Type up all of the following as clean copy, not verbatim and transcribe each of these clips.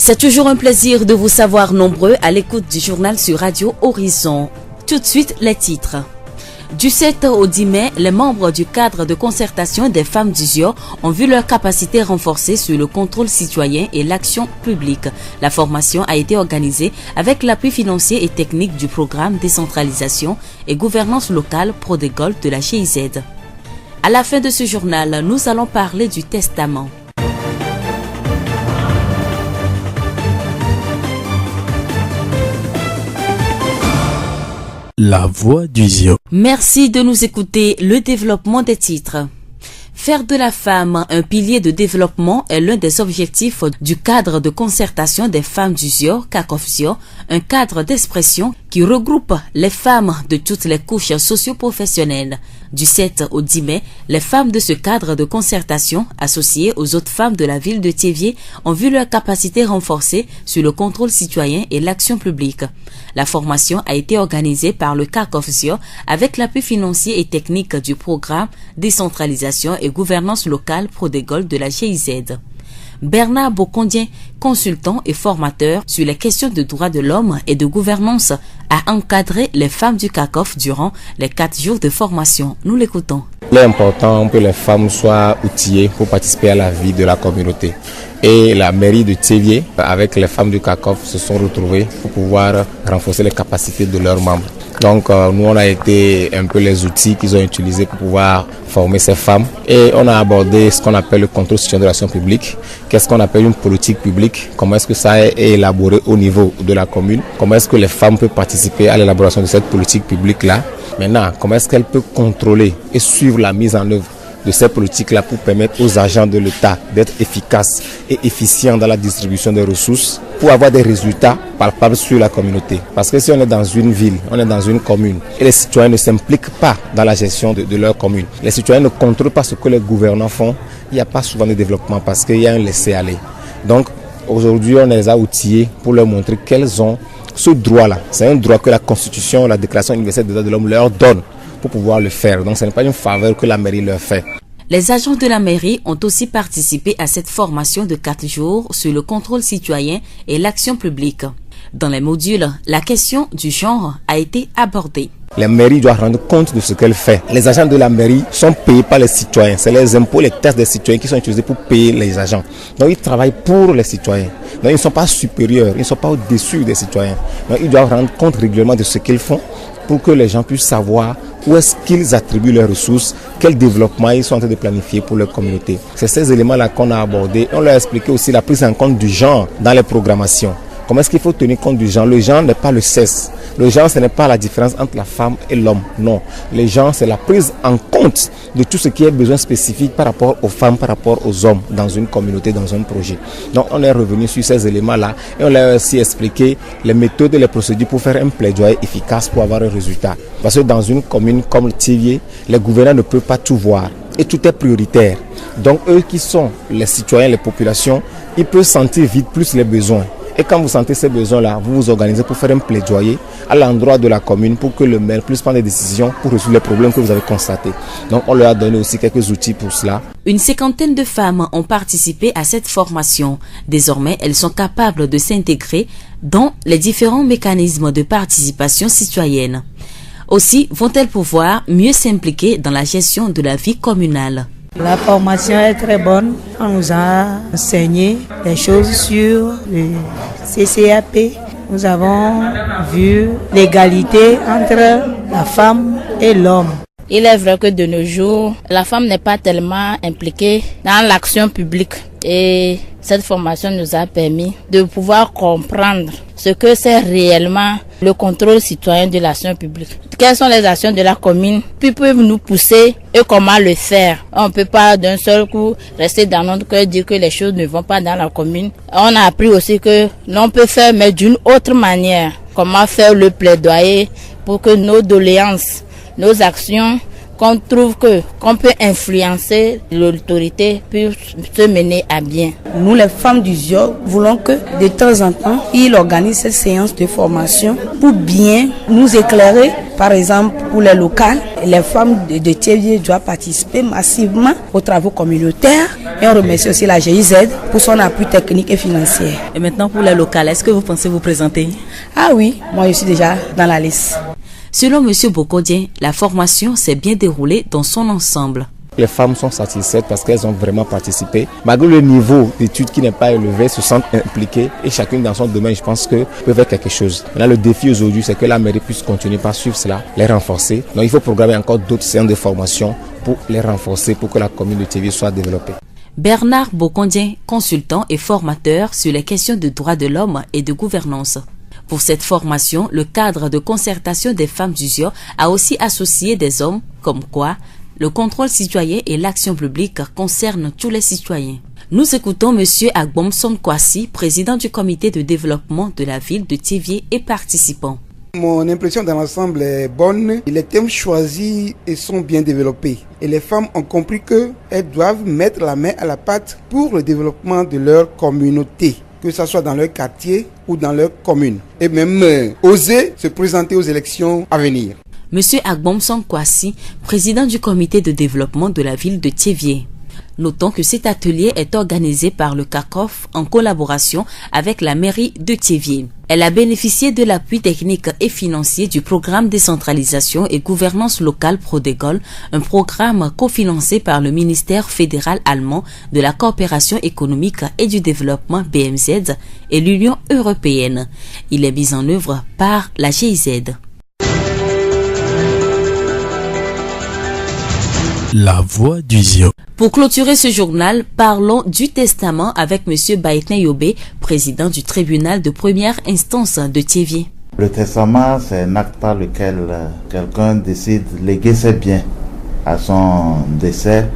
C'est toujours un plaisir de vous savoir nombreux à l'écoute du journal sur Radio Horizon. Tout de suite, les titres. Du 7 au 10 mai, les membres du cadre de concertation des femmes d'Uzior ont vu leur capacité renforcée sur le contrôle citoyen et l'action publique. La formation a été organisée avec l'appui financier et technique du programme Décentralisation et Gouvernance locale Prodégol de la GIZ. À la fin de ce journal, nous allons parler du testament. La voix d'Uzior. Merci de nous écouter. Le développement des titres. Faire de la femme un pilier de développement est l'un des objectifs du cadre de concertation des femmes d'Uzior, CACOFZIOR, un cadre d'expression qui regroupe les femmes de toutes les couches socio-professionnelles. Du 7 au 10 mai, les femmes de ce cadre de concertation, associées aux autres femmes de la ville de Thiéviers, ont vu leur capacité renforcée sur le contrôle citoyen et l'action publique. La formation a été organisée par le CACOFZIOR avec l'appui financier et technique du programme Décentralisation et Gouvernance locale Prodégol de la GIZ. Bernard Bocondien, consultant et formateur sur les questions de droits de l'homme et de gouvernance, a encadré les femmes du CACOF durant les 4 jours de formation. Nous l'écoutons. Il est important que les femmes soient outillées pour participer à la vie de la communauté. Et la mairie de Thiéviers, avec les femmes du CACOF, se sont retrouvées pour pouvoir renforcer les capacités de leurs membres. Donc nous, on a été un peu les outils qu'ils ont utilisés pour pouvoir former ces femmes. Et on a abordé ce qu'on appelle le contrôle citoyen de l'action publique. Qu'est-ce qu'on appelle une politique publique? Comment est-ce que ça est élaboré au niveau de la commune? Comment est-ce que les femmes peuvent participer à l'élaboration de cette politique publique-là? Maintenant, comment est-ce qu'elles peuvent contrôler et suivre la mise en œuvre de ces politiques-là pour permettre aux agents de l'État d'être efficaces et efficients dans la distribution des ressources pour avoir des résultats palpables sur la communauté. Parce que si on est dans une ville, on est dans une commune et les citoyens ne s'impliquent pas dans la gestion de leur commune, les citoyens ne contrôlent pas ce que les gouvernants font, il n'y a pas souvent de développement parce qu'il y a un laisser-aller. Donc aujourd'hui, on les a outillés pour leur montrer qu'elles ont ce droit-là. C'est un droit que la Constitution, la Déclaration universelle des droits de l'homme leur donne pour pouvoir le faire. Donc ce n'est pas une faveur que la mairie leur fait. Les agents de la mairie ont aussi participé à cette formation de 4 jours sur le contrôle citoyen et l'action publique. Dans les modules, la question du genre a été abordée. La mairie doit rendre compte de ce qu'elle fait. Les agents de la mairie sont payés par les citoyens. C'est les impôts, les taxes des citoyens qui sont utilisés pour payer les agents. Donc ils travaillent pour les citoyens. Donc ils ne sont pas supérieurs, ils ne sont pas au-dessus des citoyens. Donc ils doivent rendre compte régulièrement de ce qu'ils font pour que les gens puissent savoir où est-ce qu'ils attribuent leurs ressources, quel développement ils sont en train de planifier pour leur communauté. C'est ces éléments-là qu'on a abordés. On leur a expliqué aussi la prise en compte du genre dans les programmations. Comment est-ce qu'il faut tenir compte du genre? Le genre n'est pas le sexe. Le genre, ce n'est pas la différence entre la femme et l'homme. Non. Le genre, c'est la prise en compte de tout ce qui est besoin spécifique par rapport aux femmes, par rapport aux hommes dans une communauté, dans un projet. Donc, on est revenu sur ces éléments-là et on leur a aussi expliqué les méthodes et les procédures pour faire un plaidoyer efficace pour avoir un résultat. Parce que dans une commune comme Thiéviers, les gouvernants ne peuvent pas tout voir et tout est prioritaire. Donc, eux qui sont les citoyens, les populations, ils peuvent sentir vite plus les besoins. Et quand vous sentez ces besoins-là, vous vous organisez pour faire un plaidoyer à l'endroit de la commune pour que le maire puisse prendre des décisions pour résoudre les problèmes que vous avez constatés. Donc on leur a donné aussi quelques outils pour cela. Une 50aine de femmes ont participé à cette formation. Désormais, elles sont capables de s'intégrer dans les différents mécanismes de participation citoyenne. Aussi vont-elles pouvoir mieux s'impliquer dans la gestion de la vie communale. La formation est très bonne. On nous a enseigné des choses sur le CCAP. Nous avons vu l'égalité entre la femme et l'homme. Il est vrai que de nos jours, la femme n'est pas tellement impliquée dans l'action publique. Et cette formation nous a permis de pouvoir comprendre ce que c'est réellement le contrôle citoyen de l'action publique. Quelles sont les actions de la commune, puis peuvent nous pousser et comment le faire. On ne peut pas d'un seul coup rester dans notre cœur, dire que les choses ne vont pas dans la commune. On a appris aussi que l'on peut faire, mais d'une autre manière. Comment faire le plaidoyer pour que nos doléances, nos actions, qu'on trouve qu'on peut influencer l'autorité pour se mener à bien. Nous, les femmes d'Uzior, voulons que de temps en temps, il organise ces séances de formation pour bien nous éclairer Par exemple, pour les locales, les femmes de Thiévié doivent participer massivement aux travaux communautaires. Et on remercie aussi la GIZ pour son appui technique et financier. Et maintenant pour les locales, est-ce que vous pensez vous présenter? Ah oui, moi je suis déjà dans la liste. Selon M. Bokodien, la formation s'est bien déroulée dans son ensemble. Les femmes sont satisfaites parce qu'elles ont vraiment participé. Malgré le niveau d'études qui n'est pas élevé, elles se sentent impliquées et chacune dans son domaine, je pense que peut faire quelque chose. Là, le défi aujourd'hui, c'est que la mairie puisse continuer par suivre cela, les renforcer. Donc il faut programmer encore d'autres séances de formation pour les renforcer, pour que la commune de Thiévié soit développée. Bernard Bokondien, consultant et formateur sur les questions de droits de l'homme et de gouvernance. Pour cette formation, le cadre de concertation des femmes d'Uzior a aussi associé des hommes, comme quoi le contrôle citoyen et l'action publique concernent tous les citoyens. Nous écoutons M. Agbomson Kwasi, président du comité de développement de la ville de Thiévié et participant. Mon impression dans l'ensemble est bonne. Les thèmes choisis sont bien développés. Et les femmes ont compris qu'elles doivent mettre la main à la pâte pour le développement de leur communauté, que ce soit dans leur quartier ou dans leur commune. Et même oser se présenter aux élections à venir. Monsieur Agbomson Kwasi, président du comité de développement de la ville de Thiévié. Notons que cet atelier est organisé par le CACOF en collaboration avec la mairie de Thiévié. Elle a bénéficié de l'appui technique et financier du programme décentralisation et gouvernance locale Prodégol, un programme cofinancé par le ministère fédéral allemand de la coopération économique et du développement BMZ et l'Union européenne. Il est mis en œuvre par la GIZ. La voix d'Uzior. Pour clôturer ce journal, parlons du testament avec M. Baïtin Yobé, président du tribunal de première instance de Thiévié. Le testament, c'est un acte par lequel quelqu'un décide de léguer ses biens à son décès,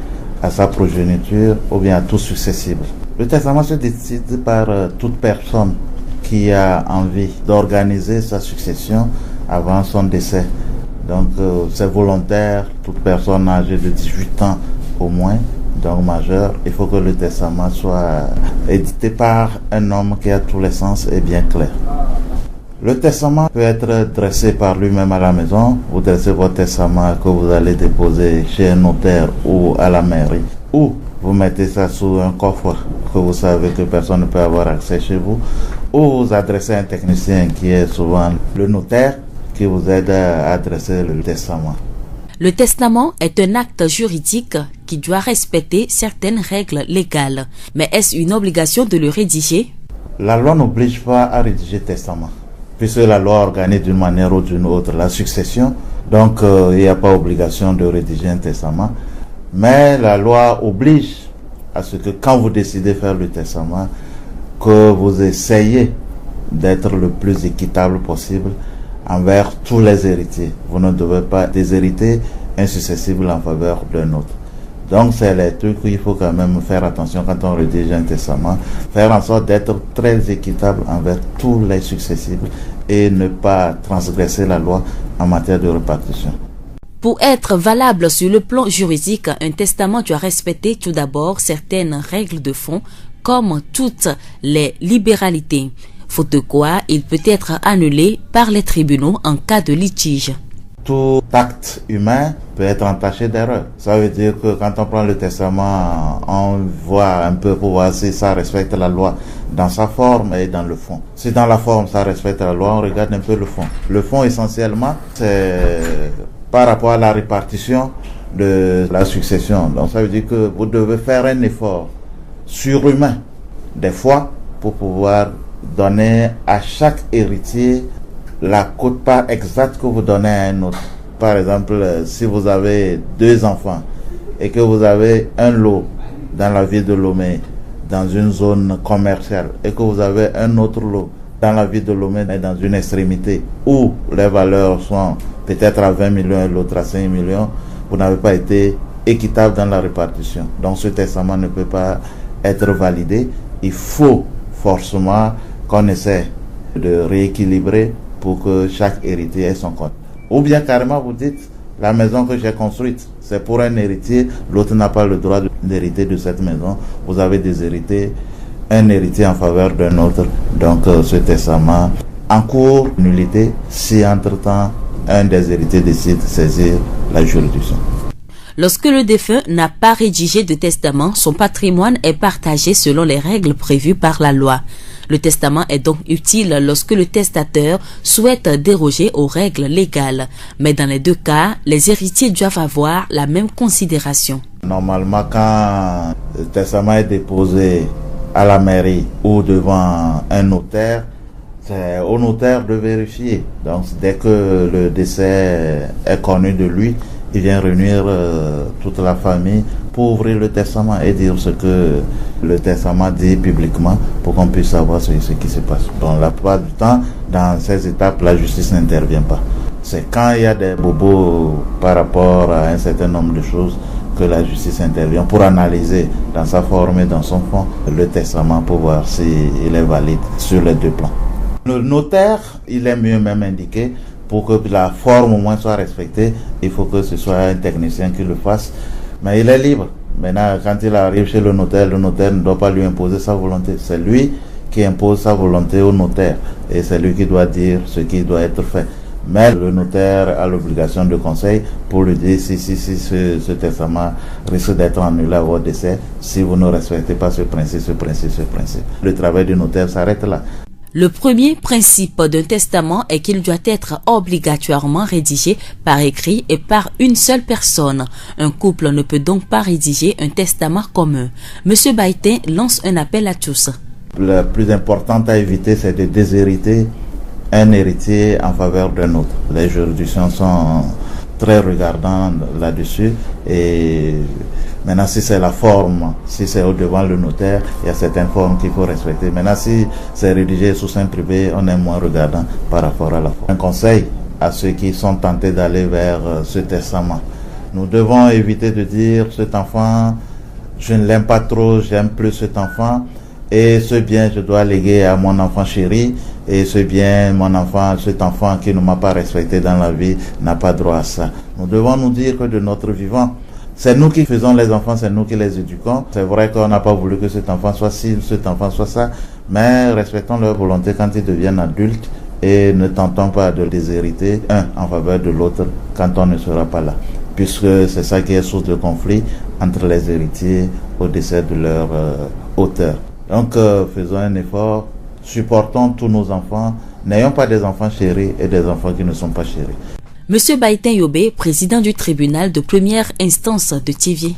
à sa progéniture ou bien à tout successible. Le testament se décide par toute personne qui a envie d'organiser sa succession avant son décès. Donc c'est volontaire, toute personne âgée de 18 ans au moins, donc majeur, il faut que le testament soit édité par un homme qui a tous les sens et bien clair. Le testament peut être dressé par lui-même à la maison. Vous dressez votre testament que vous allez déposer chez un notaire ou à la mairie. Ou vous mettez ça sous un coffre que vous savez que personne ne peut avoir accès chez vous. Ou vous adressez à un technicien qui est souvent le notaire, qui vous aide à dresser le testament. Le testament est un acte juridique qui doit respecter certaines règles légales. Mais est-ce une obligation de le rédiger? La loi n'oblige pas à rédiger le testament, puisque la loi organise d'une manière ou d'une autre la succession. Donc il n'y a pas obligation de rédiger un testament. Mais la loi oblige à ce que quand vous décidez de faire le testament, que vous essayez d'être le plus équitable possible envers tous les héritiers. Vous ne devez pas déshériter un successible en faveur d'un autre. Donc c'est les trucs où il faut quand même faire attention quand on rédige un testament, faire en sorte d'être très équitable envers tous les successibles et ne pas transgresser la loi en matière de répartition. Pour être valable sur le plan juridique, un testament doit respecter tout d'abord certaines règles de fond, comme toutes les libéralités. Faute de quoi, il peut être annulé par les tribunaux en cas de litige. Tout acte humain peut être entaché d'erreur. Ça veut dire que quand on prend le testament, on voit un peu pour voir si ça respecte la loi dans sa forme et dans le fond. Si dans la forme ça respecte la loi, on regarde un peu le fond. Le fond essentiellement, c'est par rapport à la répartition de la succession. Donc ça veut dire que vous devez faire un effort surhumain, des fois, pour pouvoir donner à chaque héritier la quote-part exacte que vous donnez à un autre. Par exemple, si vous avez 2 enfants et que vous avez un lot dans la ville de Lomé, dans une zone commerciale, et que vous avez un autre lot dans la ville de Lomé, dans une extrémité, où les valeurs sont peut-être à 20 millions et l'autre à 5 millions, vous n'avez pas été équitable dans la répartition. Donc ce testament ne peut pas être validé. Il faut forcément qu'on essaie de rééquilibrer pour que chaque héritier ait son compte. Ou bien carrément vous dites, la maison que j'ai construite, c'est pour un héritier, l'autre n'a pas le droit d'hériter de cette maison. Vous avez déshérité un héritier en faveur d'un autre. Donc ce testament en cours nullité si entre-temps un des héritiers décide de saisir la juridiction. Lorsque le défunt n'a pas rédigé de testament, son patrimoine est partagé selon les règles prévues par la loi. Le testament est donc utile lorsque le testateur souhaite déroger aux règles légales. Mais dans les deux cas, les héritiers doivent avoir la même considération. Normalement, quand le testament est déposé à la mairie ou devant un notaire, c'est au notaire de vérifier. Donc, dès que le décès est connu de lui, il vient réunir toute la famille pour ouvrir le testament et dire ce que le testament dit publiquement pour qu'on puisse savoir ce qui se passe. Donc, la plupart du temps, dans ces étapes, la justice n'intervient pas. C'est quand il y a des bobos par rapport à un certain nombre de choses que la justice intervient pour analyser dans sa forme et dans son fond le testament pour voir s'il est valide sur les deux plans. Le notaire, il est mieux même indiqué pour que la forme au moins soit respectée. Il faut que ce soit un technicien qui le fasse, mais il est libre. Maintenant, quand il arrive chez le notaire ne doit pas lui imposer sa volonté. C'est lui qui impose sa volonté au notaire et c'est lui qui doit dire ce qui doit être fait. Mais le notaire a l'obligation de conseil pour lui dire si ce testament risque d'être annulé à votre décès, si vous ne respectez pas ce principe. Le travail du notaire s'arrête là. Le premier principe d'un testament est qu'il doit être obligatoirement rédigé par écrit et par une seule personne. Un couple ne peut donc pas rédiger un testament commun. Monsieur Baitin lance un appel à tous. Le plus important à éviter, c'est de déshériter un héritier en faveur d'un autre. Les juridictions sont très regardantes là-dessus et maintenant si c'est la forme, si c'est au-devant le notaire, il y a certaines formes qu'il faut respecter. Maintenant si c'est rédigé sous sein privé, on est moins regardant par rapport à la forme. Un conseil à ceux qui sont tentés d'aller vers ce testament. Nous devons éviter de dire cet enfant, je ne l'aime pas trop, j'aime plus cet enfant et ce bien je dois léguer à mon enfant chéri. Et ce bien, cet enfant qui ne m'a pas respecté dans la vie n'a pas droit à ça. Nous devons nous dire que de notre vivant, c'est nous qui faisons les enfants, c'est nous qui les éduquons. C'est vrai qu'on n'a pas voulu que cet enfant soit ci, cet enfant soit ça, mais respectons leur volonté quand ils deviennent adultes et ne tentons pas de les hériter un en faveur de l'autre quand on ne sera pas là. Puisque c'est ça qui est source de conflit entre les héritiers au décès de leur auteur. Donc faisons un effort. Supportons tous nos enfants, n'ayons pas des enfants chéris et des enfants qui ne sont pas chéris. Monsieur Baitin Yobé, président du tribunal de première instance de Thiviers.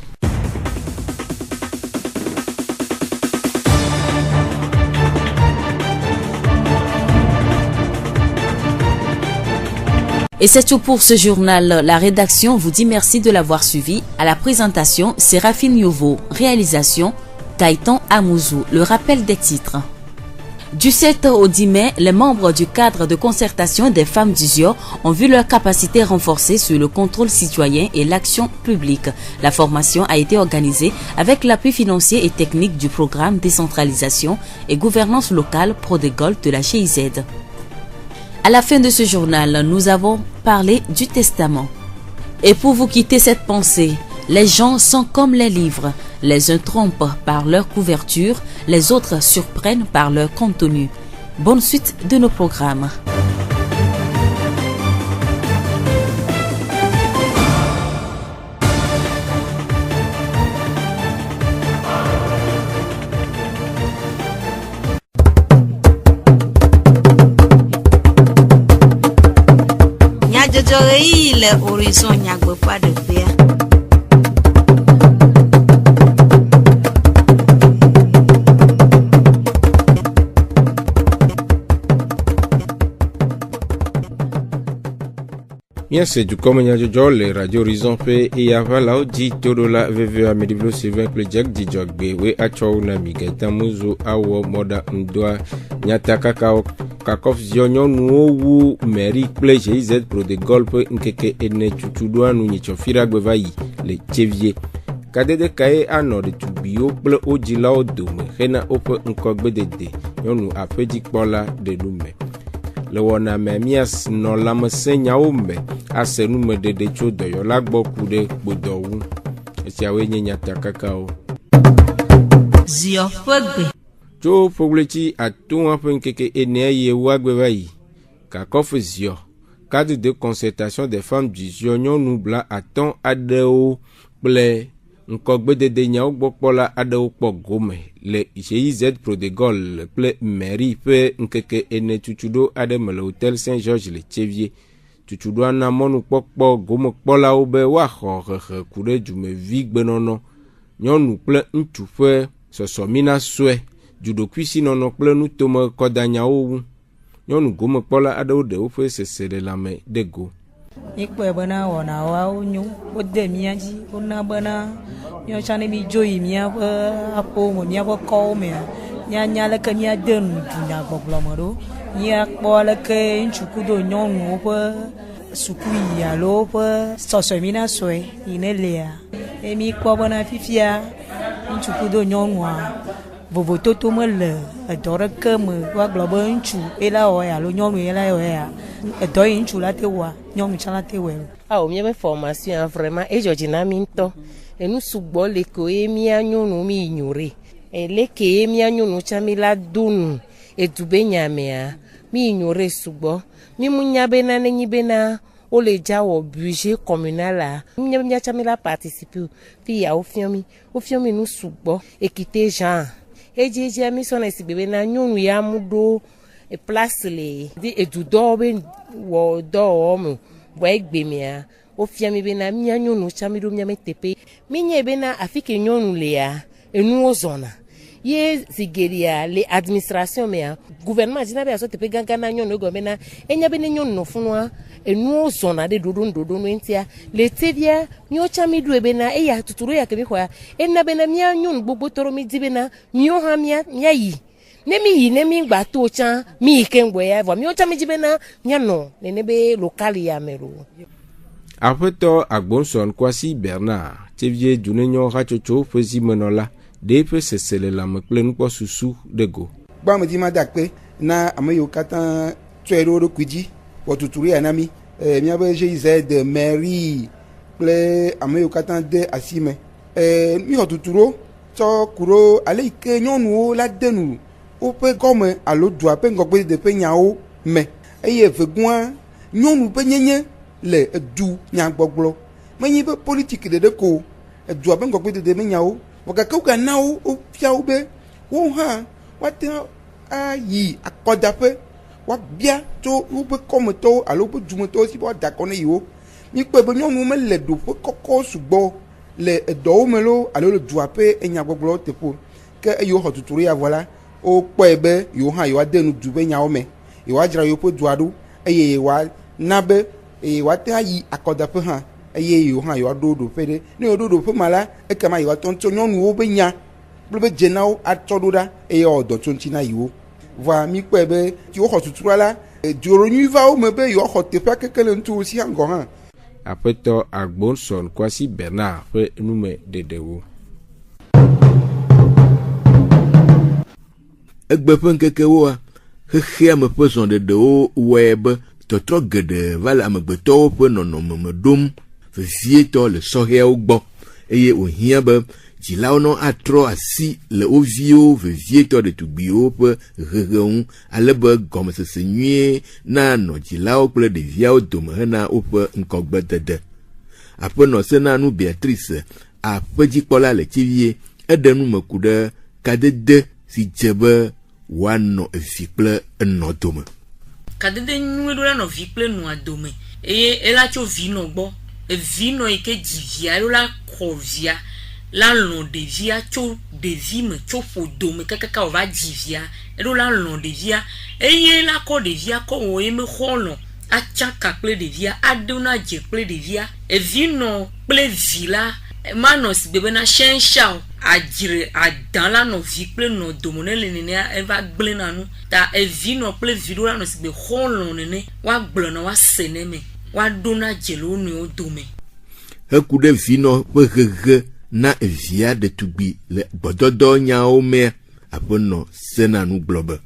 Et c'est tout pour ce journal. La rédaction vous dit merci de l'avoir suivi. À la présentation, Séraphine Yovo. Réalisation, Gaëtan Amouzou. Le rappel des titres. Du 7 au 10 mai, les membres du cadre de concertation des femmes d'Uzior ont vu leur capacité renforcée sur le contrôle citoyen et l'action publique. La formation a été organisée avec l'appui financier et technique du programme Décentralisation et Gouvernance locale Prodégol de la GIZ. À la fin de ce journal, nous avons parlé du testament. Et pour vous quitter cette pensée, les gens sont comme les livres. Les uns trompent par leur couverture, les autres surprennent par leur contenu. Bonne suite de nos programmes. Miase du komenya jojo le radio Horizon pe e avala odi todola veve amedivlo Sylvain Klejek di jogbe we acho na migeta muzo awo moda ndwa nyata kakov zionyo nuowu meri pleje z pro de golpe nkeke ene chuchudo anu nyichofira gbevayi le Thiviers kadede kae anode tubio ple ojila odome hena ope nkogbe dede nyonu afedi kpola de lume le wona me mias no lamsenyawo me asenu me dede tso doyo la gbo kude gbodowu esiawe nyenya takakao zio fogbe tso foglechi atun apen keke ene ye wagbe bayi ka kofu zio cadre de concertation des femmes du Zion, nous bla attend adeo ble nkogbe de nyawo gbokpola adeo pogome le GIZ Prodégol ple mairie pe nkeke ene tutudo adem le hôtel Saint-Georges le Tchevier tutudo ana monu pokpo gomo kpola obe wa xɔ kure dume vi gbenono nyɔnu kple ŋutsu ƒe sɔsɔmina sue dzuɖokuisi nɔnɔ kple nutome kɔdanyawo wu nyɔnu gomekpɔla aɖewo ɖe woƒe seselelame de go. Mikpɔe bena wɔnawo nyo wode mía dzi wona bena míatsã ne mídzo yi míaƒe aƒewo me míaƒe kɔwo mea míanya leke míade nu dunyagbɔgblɔ me ɖo míakpɔ leke ŋutsu kudo nyɔnuwo ƒe sukuyi alo woƒe sɔsɔmina sue yi ne lia eye míkpɔ bena fifia ŋutsu kudo nyɔnua vovototo mele edɔ ɖeke me woagblɔ be ŋutsu ela wɔ ya alo nyɔnu ela wɔ ya edɔ yi ŋutsu la te wɔa nyɔnu tsã la te wɔe. Awo míaƒe formation vraiment edzɔdzi na mí ŋutɔ enu sugbɔ le ko ye mía nyɔnu mi nyore leke ye mía nyɔnu tsã mi la do nu edu be nyamea mi nyore sugbɔ mi mu nya bena nenyi bena wole dza wɔ budget communal la mía tsã mi la participer fi ya wofiɔ mi nu sugbɔ ekite Jean edzedzia mi sɔna esi bebe na nyɔnu ya mu ɖo place le edudɔ be wɔ dɔwɔ me vɔ egbe mea wofia mi bena mía nyɔnu tsã mi ɖo míame teƒe mi nye bena afi ke nyɔnu lea enuwo zɔna ye zigeria le administration mea gouvernement dzina be aso teƒe gãgã na nyɔnu egɔ bena enya be ne nyɔnu nɔ funua enuwo zɔna ɖe ɖoɖo ŋutia le tevia míawo tsã mi ɖoe bena eya tuturo ya ke mi xɔa ena bena mía nyɔnu gbogbo tɔrɔ mi di bena míawo hã mía yi ne mi yi ne mi gba to tsã mi yi ke ŋgɔe ya vɔ míawo tsã mi di bena míanɔ nene be lokali ya me ɖo. Aƒetɔ Agbonson Kwasi Bernard tevie dunenyo hatsotso ƒe zimenɔla ɖe ƒe seselelame kple nukpɔsusu de go. Gbamedi ma da kpe na ame yiwo katã tsɔe ɖo ɖokui dzi wɔtuturu ya na mi míabe GIZ de mairie kple ame yiwo katã de asi me mi xɔ tuturo tsɔ ku ɖo ale yi ke nyɔnuwo la de nu woƒe gɔme alo dua ƒe ŋgɔgbedede ƒe nyawo me eye vegua nyɔnu ƒe nyenye le edu nyagbɔgblɔ menyi be politiki ɖeɖe ko edua ƒe ŋgɔgbedede ƒe nyawo wogake wogana wo wofia wo be wo hã woate ayi akɔdaƒe woabia tso woƒe kɔmetɔwo alo woƒe dumetɔwo si be woada akɔ ne yiwo mikpɔe be nyɔnuwo mele ɖoƒe kɔkɔ sugbɔ le edɔwo me lo alo le dua ƒe enyagbɔgblɔwo teƒe ke eyiwo xɔ tuturu ya vɔ la wokpɔe be yiwo hã yewoade nu du ƒe nyawo me yewoadzra yewo ƒe dua ɖo eye yewoana be yewoate ayi akɔdaƒe hã eye yewo hã yewoaɖo ɖoƒe ɖe ne yewoɖo ɖoƒe ma la ekema yewoate ŋu tsɔ nyɔnuwo be nya kple be dzenawo atsɔ ɖo ɖa eye wɔwɔ dɔ tso ŋuti na yiwo voa mikpɔe be yiwo xɔ tutura la dzoro nyui va wo me be yewoaxɔ teƒea keke le ŋutu si ŋgɔ hã. Aƒetɔ Agbonson Kwasi Bernard ƒe nume ɖeɖewo. Egbe ƒe ŋkekewoa xexea me ƒe zɔɖeɖewo wɔe be tɔtrɔ geɖe va le amegbetɔwo ƒe nɔnɔme me ɖom vevietɔ le sɔhɛawo gbɔ eye wòhiã be dzilawo nɔ atrɔ asi le wo viwo vevietɔ ɖetugbiwo ƒe hehe ŋu ale be gɔmesese nyuie na nɔ dzilawo kple ɖeviawo dome hena woƒe ŋkɔgbedede. Aƒenɔ Senanu Beatrice aƒedzikpɔla le Tchivie eɖe nu me ku ɖe kadede si dze be woanɔ evi kple enɔ dome. Kadede nyuie ɖo la nɔ vi kple nɔa dome eye ela tso vi nɔ gbɔ evi nɔ yi ke dzi via ɖo la xɔ via la lɔ ɖevia tso ɖevi me tso ƒodo me kaka wòva dzi via eɖo la lɔ ɖevia eye la kɔ ɖevia kɔ wɔ ye me xɔ lɔ atsaka kple ɖevia aɖo na dze kple ɖevia evi nɔ kple vi la manɔ si gbe bena shensha adzre adan la nɔ vi kple nɔ dome ne le nenea eva gblẽ na nu ta evi nɔ kple vi ɖo la nɔ si gbe xɔ lɔ nene woagblɔ na woase ne me woaɖo na dze le wo nɔewo dome. Heku ɖe vinɔ ƒe hehe na evia ɖetugbi le gbɔdɔdɔ nyawo mea aƒenɔ Senanu gblɔ be.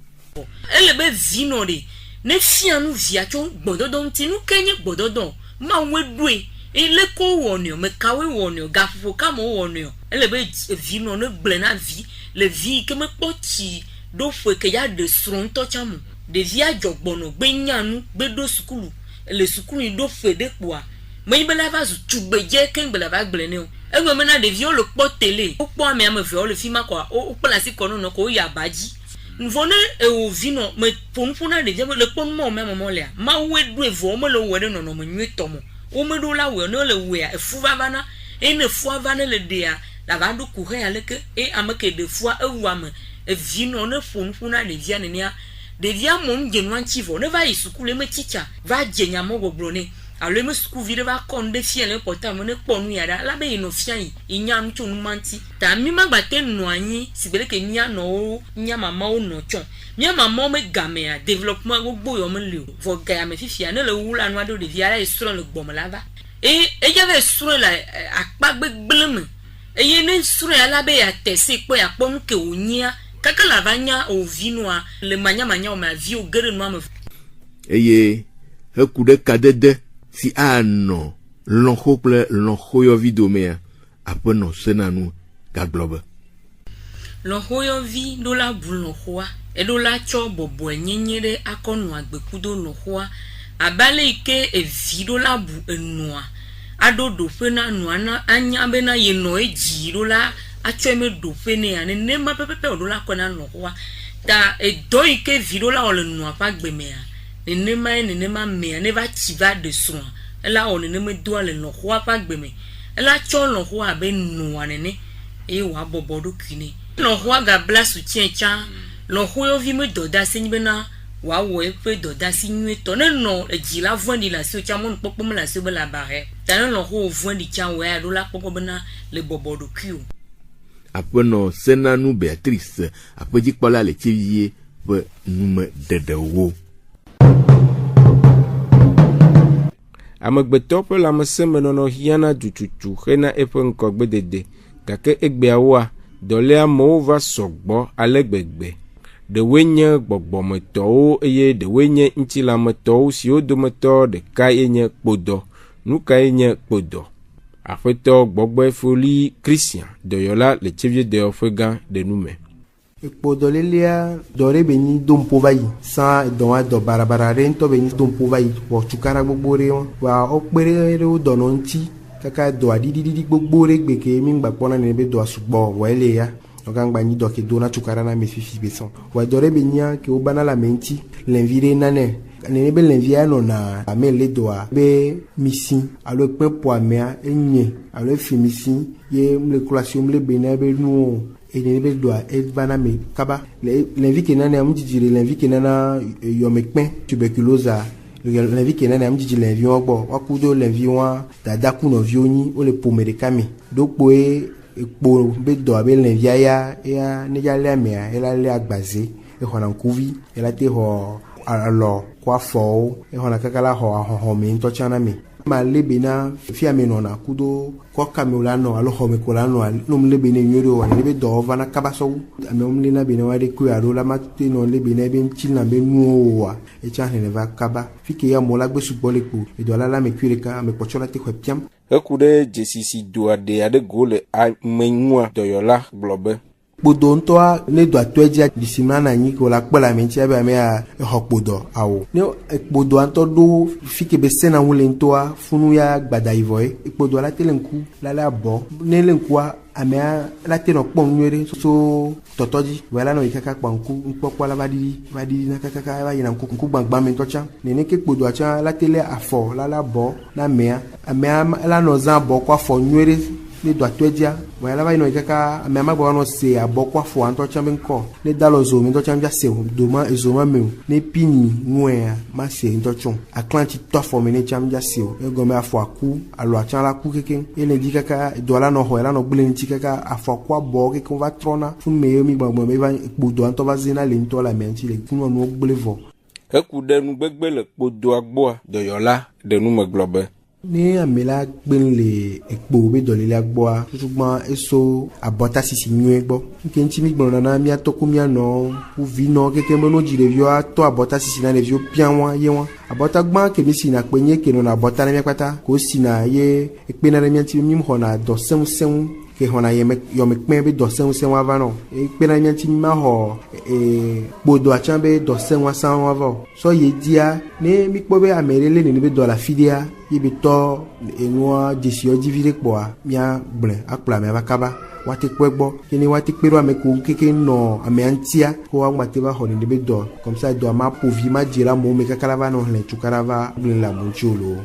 Ele be vinɔ ɖe ne fia nu via tso gbɔdɔdɔ ŋuti nu ke nye gbɔdɔdɔ mawoe ɖoe ele ko wɔnio mekawe wɔnio gaƒoƒo kama wɔnio ele be vinɔ ne gblẽ na vi le vi ke mekpɔ tsi ɖo ƒe ke ya ɖe srɔ̃ ŋutɔ tsã mo ɖevia dzɔgbɔnɔ gbe nya nu gbe ɖo sukulu le sukulu do fede kwa me bela va tubedje ken bela va gblene o e me na de viol le po télé o po me am fe o le film kwa o place kono no ko ya baji nvone e o vino me ponfuna de le pon mo me mo le ma we do e vo mo le we no no mo nweto mo o me do la we no le we e fu vana e ne fu vana le dia la va do courir avec e amake de fois e wame e vino ne ponfuna de via ne nia de via mon genwanchi vo ne va isukule me chicha va jenya mo gobrone alors me sku vide va konde fiel important mo ne ponu yada la be no fian inya ntu manti ta mi magbate no anyi sibele ke nya no nya mama o no chon nya mama me game ya développement gbogbo yo me le vo ga me fifia ne le wula no ado de via la isro le gbom lava e jave sro la akpa gbegblem e ye ne sro ya la be ya tese po ya pon ke onya kaka la vanya o vinoa le manya o ma vi o gere no am eye hekude kadede si ano lonhople lonhoyo vidomea apono senanu gaglobe lonhoyo vi do la bulonhoa e do la cho bobo enyenyere akonu agbekudo lonhoa abale ike e vi do la bu enua adodo fena nuana anya be na ye no eji do la achome do fene ya ne ma pepepe do la kona lonhoa ta e do ike vi do la o le nua pa gbemea ne ma me ne va chiva de soin ela on ne me doit le no roi pa gbeme ela cho lo roi be nu anene e wa bobodo kine lo roi ga bla soutien cha lo roi vi me doda senyi be na wa wo e pe doda sinyu to ne no e ji la vondi la so cha mon popo me la so be la barre ta ne lo roi vondi cha we a do la popo be na le bobodo kiu apono senanu Beatrice apoji pola le chivie pe nume dedewo Amegbeto pe la meseme nono hiana dututu hena eƒe ŋkɔgbe dede gake egbeawoa dɔlea amewo va sɔgbɔ ale gbegbe ɖewoe nye gbɔgbɔmetɔwo eye ɖewoe nye ŋutilametɔwo siwo dometɔ ɖeka ye nye kpodɔ nu kae nye kpodɔ aƒetɔ gbɔgbɔe foli Christian dɔyɔla le tsevie dɔyɔƒe gã ɖe nume ekpodɔlelea dɔre be nyi dompo va yi san dɔn adɔ barabara re ŋutɔ be nyi dompo va yi wɔ tukara gbogbo re wɔn wa ɔkpe re wo dɔnɔ ŋuti kaka dɔ adididi gbogbo re gbe ke mi gba kpɔna ne be dɔ sugbɔ wɔ ele ya ɔgangba nyi dɔ ke dona tukara na me fifi be sɔn wa dɔre be nyia ke wo bana la me ŋuti lɛnvi re nane nene be lɛnvi ya nɔna ame le dɔa be misi alo kpe po amea enye alo efi misi ye mle kulasi mle be na be nuwo et ne be doa et bana me kaba l'envie que nana am djiji l'envie que nana yomekpen tuberculose l'envie que nana am djiji l'envie ogbo akudo l'envie wa dada kuno vioni o le pomere kami dokpo ekpo be doa be l'envie ya ne ya le amea ela le agbaze e hona nkuvi ela te ho alo kwa fo e hona kakala ho me nto chana me ma lebena fi amenona kudo ko kamula no alo home ko la no no lebene nyoro wa lebe do vana kabaso amem lena bene wa de ku aro la mate no lebene be nchina be nuwa e cha ne va kaba fike ya mola gbe sugbole ku e do la me kwireka me pochola te kwepiam ekude jesisi do ade ade gole a menwa doyola blobe kpodo ntɔa ne do atɔedzia disima na nyi ko la kpela me ntsia be amea exɔ kpodo awo ne kpodo antɔ do fike be sena wole ntɔa funu ya gbada ivoe kpodo la tele nku la le abɔ ne le nkua amea la te no kpɔn nyuere so tɔtɔdzi wala no ikaka kpanku nkpɔkpɔ la va di na kaka va yina nku gbagba me ntɔtsa nene ke kpodo atsa la tele afɔ la la bɔ na amea la no zan bɔ ko afɔ nyuere ne do atɔedzia wala va yina ikaka amea ma bɔ no se abɔ ko afɔ antɔtsa be nkɔ ne dalo zo me ntɔtsa mja se doma ezoma me ne pini nwea ma se ntɔtsa aklanti tɔfɔ me ne tsa mja se e gome afɔ aku alo atsa la ku keke ene di kaka do la no ho la no gbele nti kaka afɔ ko abɔ keke va trɔna fun me mi gbagbo me va kpodo antɔ va zena le ntɔ la me nti le fun no gbele vɔ eku de nu gbegbe le kpodo agboa doyola de nu meglobe ni amela gben le ekpo be dɔlele agboa tutugba eso abɔta sisi nyuie gbɔ nke ntsi mi gbɔna na mia tɔku mia nɔ uvi nɔ keke me no dziɖevio atɔ abɔta sisi na ɖevio pia wa ye wa abɔta gbã kemi si na kpe nye ke nɔna abɔta na mia kpata ko si na ye ekpe na ɖe mia ŋuti mi xɔna dɔ sẽŋsẽŋu ke hona yo me kpen be do sen wa va no e pe na nyanti ma ho bodo a chambe do sen wa san wa va so ye dia ne mi kpo be amerele ne be do la fidia ye be to enwa disio divide po a mia ble akpla me va kaba wati kwegbo kini wati kpero ameku keke no ameantia ko wa ngate ba honi be do comme ça do ma povi ma dira mo me kakala va no hlen chukarava blin la buncholo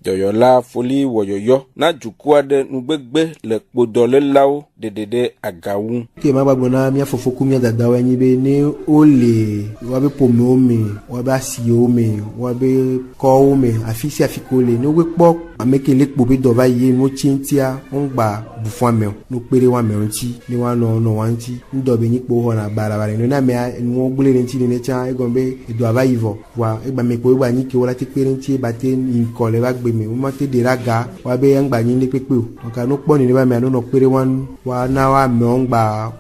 Doyola foli woyoyo na jukua de nugbegbe le kpodole lao de agawu ke ma babona mia fofoku mia dadawa nyibe ni ole wabe pomome wabe asiome wabe koome afisi afikole no wepo ameke le kpobe do ba ye mo chintia ngba bufo ame no pere wa meonti ni wa no wanti ndo be nyipo ho na bara no na me no gbule nti ni cha egombe edo aba ivo wa egba me ko egba nyike wala ti pere nti ba te nkole ba gbe me mo te de raga wa be ngba nyi ni pepe o ka no poni ni ba me no pere wan wa na wa me ngba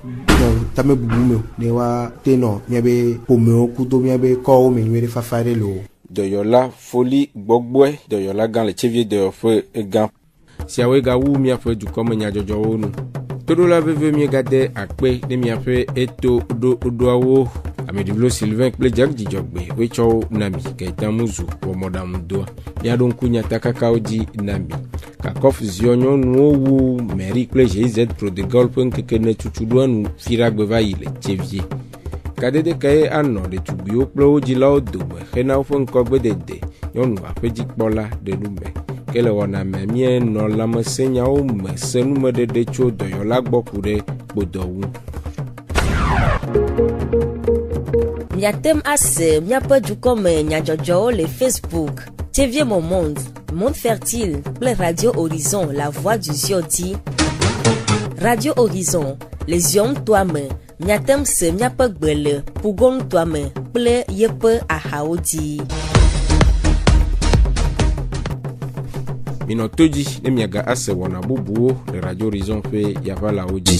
tame bubu me ne wa te no mi be pomme o kudo mi be ko me nwere fafare lo Doyola foli gbogboe doyola gan le chevie de feu gan si awe ga wu mi afa du comme nya jojo wonu todo la veve mi gade akpe de mi afa eto do awo amediblo Sylvain ple jag di jogbe we cho nami Gaëtan Muzu wo modam do ya don kunya takaka oji nami ka kof zionyo no wu meri ple GZ pro de golf nke ne tutudo nu firagbe va ile chevie kadede kaye ano de tubio plo jila do hena fon ko gbedede yonu afeji kpola de nume kele wona memie no la mesenya o mesenu medede cho doyola gbokure bodowu Miatem ase miape du comme nyajojo le Facebook TV Mon Monde Monde Fertile Ple Radio Horizon La Voix du Ziodi Radio Horizon Les Yom Toi-même Miatem se miape gbele Pougon Toi-même Ple yepe ahaodi Minotoji ne miaga ase wona bubuo le Radio Horizon fe yavala oji